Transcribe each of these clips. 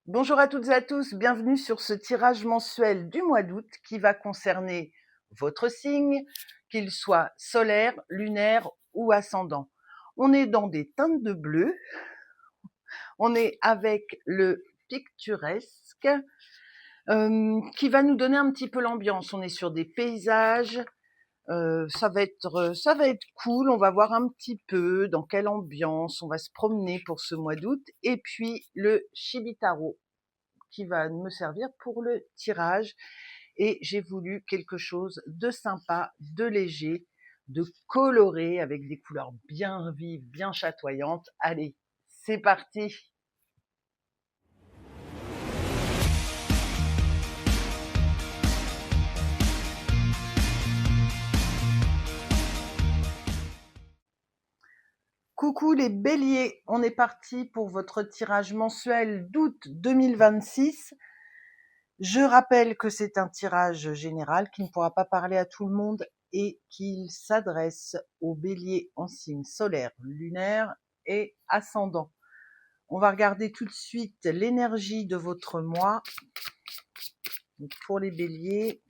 Bonjour à toutes et à tous, bienvenue sur ce tirage mensuel du mois d'août qui va concerner votre signe, qu'il soit solaire, lunaire ou ascendant. On est dans des teintes de bleu, on est avec le picturesque qui va nous donner un petit peu l'ambiance. On est sur des paysages, ça va être cool, on va voir un petit peu dans quelle ambiance on va se promener pour ce mois d'août. Et puis le Shibitaro qui va me servir pour le tirage. Et j'ai voulu quelque chose de sympa, de léger, de coloré, avec des couleurs bien vives, bien chatoyantes. Allez, c'est parti! Coucou les béliers, on est parti pour votre tirage mensuel d'août 2026. Je rappelle que c'est un tirage général qui ne pourra pas parler à tout le monde et qu'il s'adresse aux béliers en signe solaire, lunaire et ascendant. On va regarder tout de suite l'énergie de votre mois. Donc pour les béliers,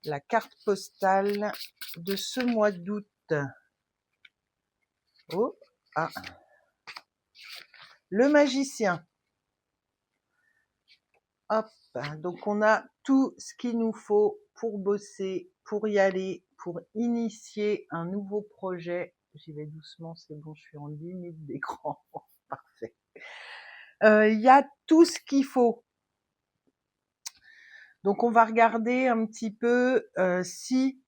la carte postale de ce mois d'août. Oh, ah. Le magicien. Hop, donc on a tout ce qu'il nous faut pour bosser, pour y aller, pour initier un nouveau projet. J'y vais doucement, c'est bon, je suis en limite d'écran. Parfait. Il y a tout ce qu'il faut. Donc on va regarder un petit peu si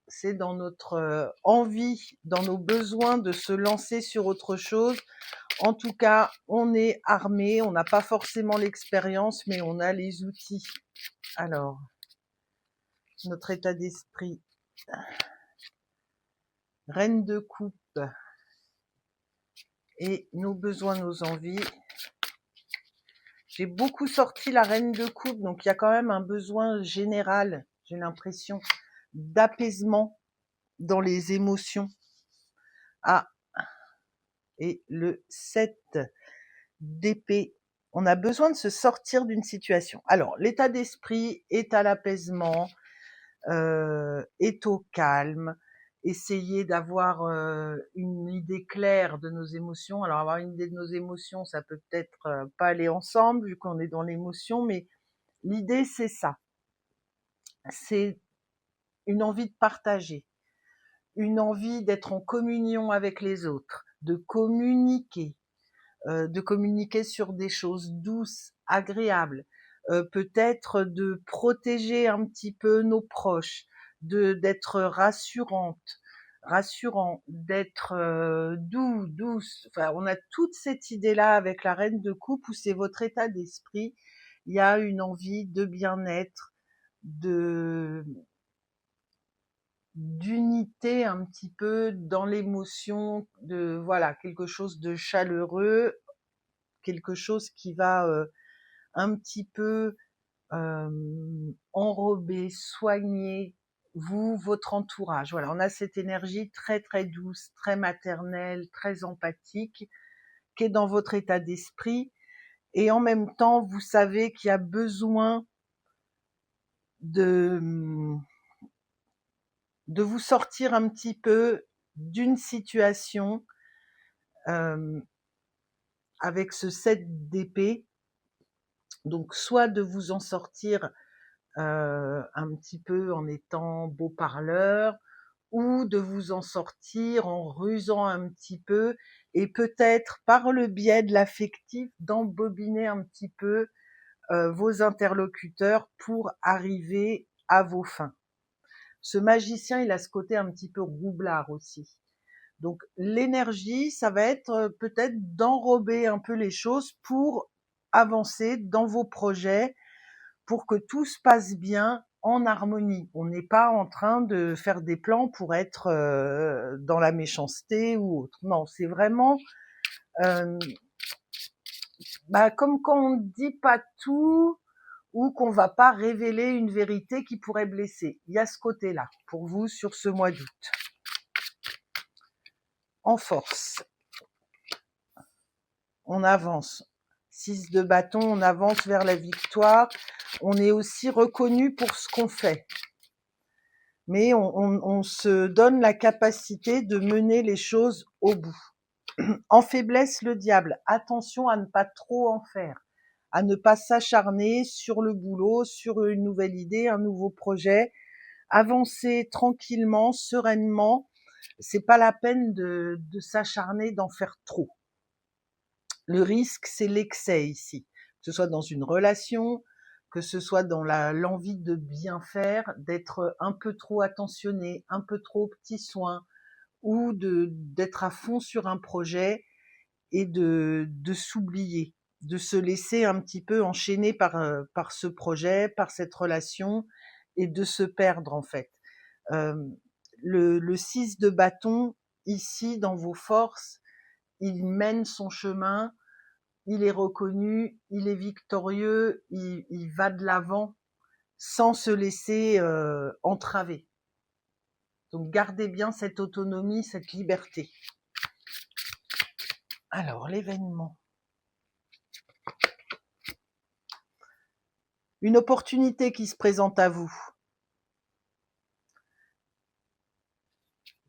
c'est dans notre envie, dans nos besoins de se lancer sur autre chose. En tout cas, on est armé, on n'a pas forcément l'expérience, mais on a les outils. Alors, notre état d'esprit. Reine de coupe et nos besoins, nos envies. J'ai beaucoup sorti la reine de coupe, donc il y a quand même un besoin général, j'ai l'impression, d'apaisement dans les émotions. Ah, et le 7 d'épée. On a besoin de se sortir d'une situation. Alors, l'état d'esprit est à l'apaisement, est au calme. Essayer d'avoir une idée claire de nos émotions. Alors, avoir une idée de nos émotions, ça peut peut-être pas aller ensemble, vu qu'on est dans l'émotion, mais l'idée, c'est ça. C'est une envie de partager, une envie d'être en communion avec les autres, de communiquer sur des choses douces, agréables, peut-être de protéger un petit peu nos proches, d'être rassurant, d'être douce. Enfin, on a toute cette idée-là avec la reine de coupe où c'est votre état d'esprit. Il y a une envie de bien-être, de d'unité un petit peu dans l'émotion, de voilà, quelque chose de chaleureux, quelque chose qui va un petit peu enrober, soigner vous, votre entourage. Voilà, on a cette énergie très très douce, très maternelle, très empathique, qui est dans votre état d'esprit. Et en même temps, vous savez qu'il y a besoin de vous sortir un petit peu d'une situation avec ce 7 d'épée. Donc, soit de vous en sortir un petit peu en étant beau parleur, ou de vous en sortir en rusant un petit peu, et peut-être par le biais de l'affectif d'embobiner un petit peu vos interlocuteurs pour arriver à vos fins. Ce magicien, il a ce côté un petit peu roublard aussi. Donc l'énergie, ça va être peut-être d'enrober un peu les choses pour avancer dans vos projets, pour que tout se passe bien en harmonie. On n'est pas en train de faire des plans pour être dans la méchanceté ou autre. Non, c'est vraiment comme quand on ne dit pas tout ou qu'on va pas révéler une vérité qui pourrait blesser. Il y a ce côté-là pour vous sur ce mois d'août. En force, on avance. 6 de bâton, on avance vers la victoire. On est aussi reconnu pour ce qu'on fait. Mais on se donne la capacité de mener les choses au bout. En faiblesse, le diable. Attention à ne pas trop en faire, à ne pas s'acharner sur le boulot, sur une nouvelle idée, un nouveau projet. Avancer tranquillement, sereinement. C'est pas la peine de s'acharner, d'en faire trop. Le risque, c'est l'excès ici, que ce soit dans une relation, que ce soit dans l'envie de bien faire, d'être un peu trop attentionné, un peu trop petit soin, ou d'être à fond sur un projet et de s'oublier, de se laisser un petit peu enchaîner par ce projet, par cette relation, et de se perdre en fait. Le 6 de bâton, ici, dans vos forces, il mène son chemin, il est reconnu, il est victorieux, il va de l'avant sans se laisser entraver. Donc gardez bien cette autonomie, cette liberté. Alors, l'événement. Une opportunité qui se présente à vous.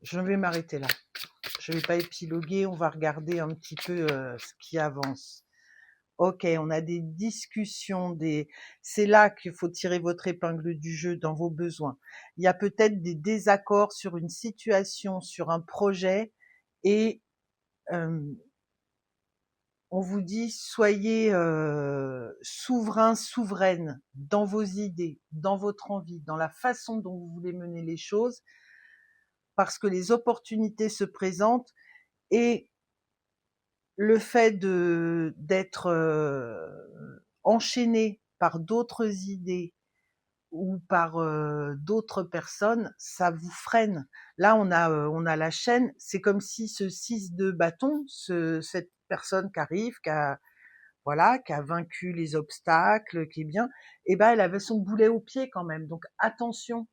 Je vais m'arrêter là. Je ne vais pas épiloguer, on va regarder un petit peu ce qui avance. Ok, on a des discussions, c'est là qu'il faut tirer votre épingle du jeu dans vos besoins. Il y a peut-être des désaccords sur une situation, sur un projet, et on vous dit soyez souverain, souveraine dans vos idées, dans votre envie, dans la façon dont vous voulez mener les choses, parce que les opportunités se présentent et le fait d'être enchaîné par d'autres idées ou par d'autres personnes, ça vous freine. Là, on a la chaîne. C'est comme si ce 6 de bâton, cette personne qui arrive, qui a vaincu les obstacles, qui est bien, eh ben, elle avait son boulet au pied quand même. Donc attention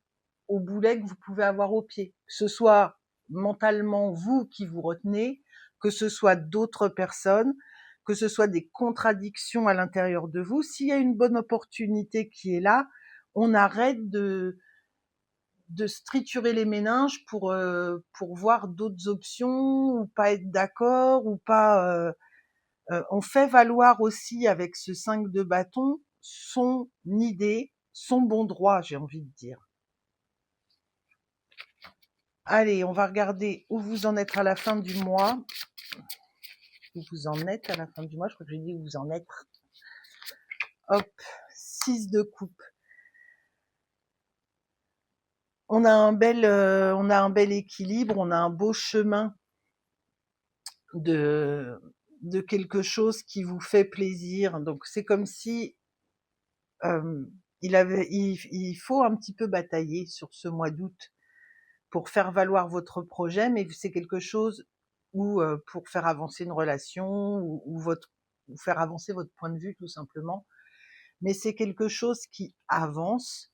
au boulet que vous pouvez avoir au pied, que ce soit mentalement vous qui vous retenez, que ce soit d'autres personnes, que ce soit des contradictions à l'intérieur de vous. S'il y a une bonne opportunité qui est là, on arrête de se triturer les méninges pour voir d'autres options ou pas être d'accord ou pas. On fait valoir aussi avec ce 5 de bâton son idée, son bon droit, j'ai envie de dire. Allez, on va regarder où vous en êtes à la fin du mois. Où vous en êtes à la fin du mois, je crois que j'ai dit où vous en êtes. Hop, 6 de coupe. On a un bel équilibre, on a un beau chemin de quelque chose qui vous fait plaisir. Donc c'est comme si il faut un petit peu batailler sur ce mois d'août pour faire valoir votre projet, mais c'est quelque chose où pour faire avancer une relation ou faire avancer votre point de vue tout simplement. Mais c'est quelque chose qui avance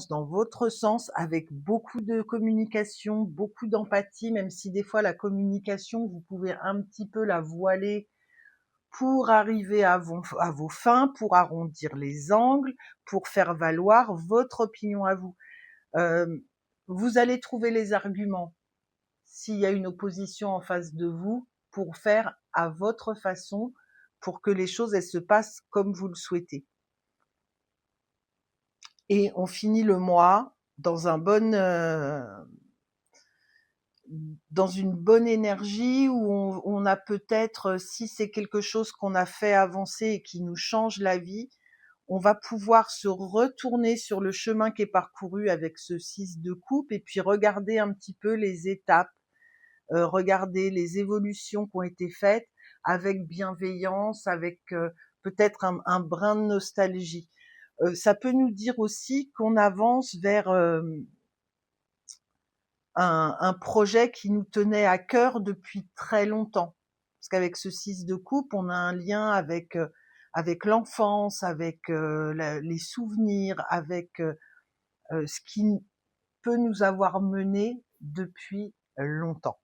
dans votre sens avec beaucoup de communication, beaucoup d'empathie, même si des fois la communication, vous pouvez un petit peu la voiler pour arriver à vos fins, pour arrondir les angles, pour faire valoir votre opinion à vous. Vous allez trouver les arguments s'il y a une opposition en face de vous pour faire à votre façon, pour que les choses elles se passent comme vous le souhaitez. Et on finit le mois dans dans une bonne énergie où on a peut-être, si c'est quelque chose qu'on a fait avancer et qui nous change la vie, on va pouvoir se retourner sur le chemin qui est parcouru avec ce 6 de coupe et puis regarder un petit peu les étapes, regarder les évolutions qui ont été faites avec bienveillance, avec peut-être un brin de nostalgie. Ça peut nous dire aussi qu'on avance vers un projet qui nous tenait à cœur depuis très longtemps. Parce qu'avec ce 6 de coupe, on a un lien avec l'enfance, avec les souvenirs, avec ce qui peut nous avoir mené depuis longtemps.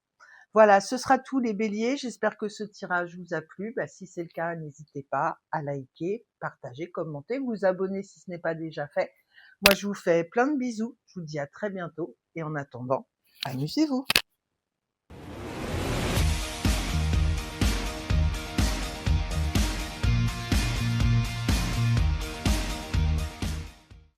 Voilà, ce sera tout les béliers. J'espère que ce tirage vous a plu. Bah, si c'est le cas, n'hésitez pas à liker, partager, commenter, vous abonner si ce n'est pas déjà fait. Moi, je vous fais plein de bisous. Je vous dis à très bientôt. Et en attendant, amusez-vous.